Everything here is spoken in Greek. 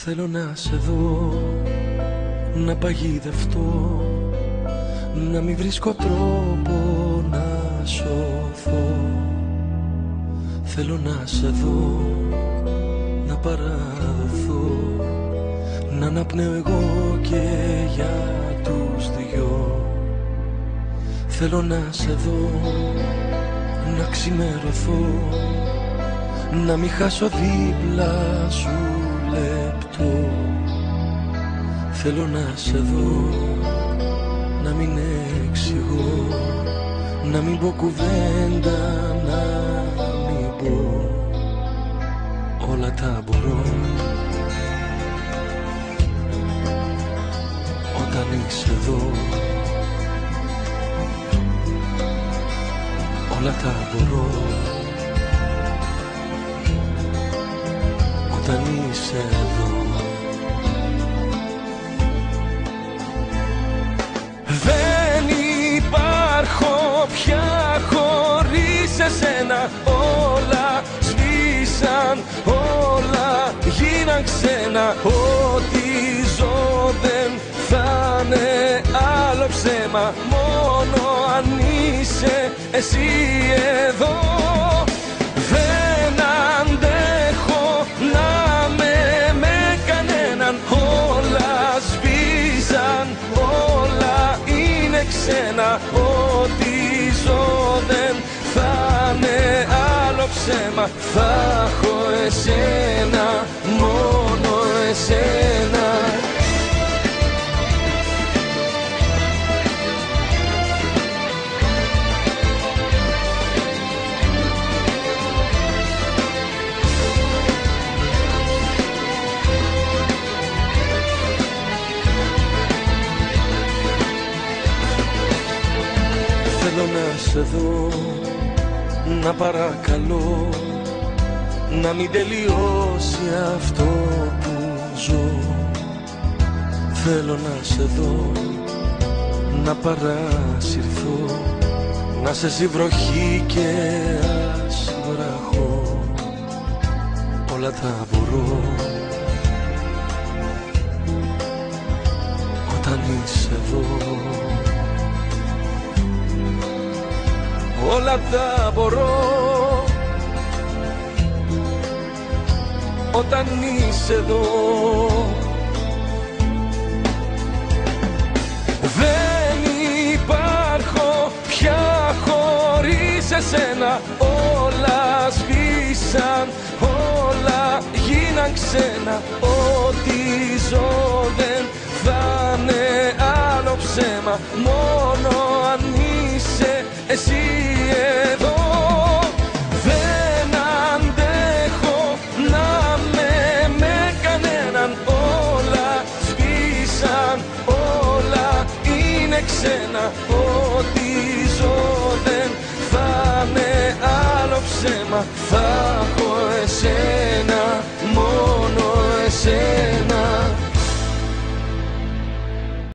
Θέλω να σε δω, να παγιδευτώ, να μην βρίσκω τρόπο να σωθώ. Θέλω να σε δω, να παραδοθώ, να αναπνέω εγώ και για τους δυο. Θέλω να σε δω, να ξημερωθώ, να μην χάσω δίπλα σου λεπτό. Θέλω να σε δω, να μην εξηγώ, να μην πω κουβέντα, να μην πω. Όλα τα μπορώ όταν είσαι εδώ. Όλα τα μπορώ όταν είσαι εδώ. Δεν υπάρχω πια χωρίς εσένα. Όλα σβήσαν, όλα γίναν ξένα. Ό,τι ζω δεν θα είναι άλλο ψέμα, μόνο αν είσαι εσύ εδώ. Δεν αντέχω να με κανέναν. Όλα σβήσαν, όλα είναι ξένα. Ό,τι ζω δεν θα είναι άλλο ψέμα. Θα έχω εσένα, μόνο εσένα. Θέλω να σε δω, να παρακαλώ, να μην τελειώσει αυτό που ζω. Θέλω να σε δω, να παρασυρθώ, να σε ζει βροχή και ας βραχώ. Όλα τα μπορώ όταν είσαι εδώ. Όλα τα μπορώ όταν είσαι εδώ. Δεν υπάρχω πια χωρίς εσένα. Όλα σβήσαν, όλα γίναν ξένα. Ό,τι ζω δεν θα είναι άλλο ψέμα, μόνο αν είσαι εσύ εδώ. Δεν αντέχω να με κανέναν. Όλα σβήσαν, όλα είναι ξένα. Ό,τι ζω δεν θα είναι άλλο ψέμα. Θα έχω εσένα, μόνο εσένα.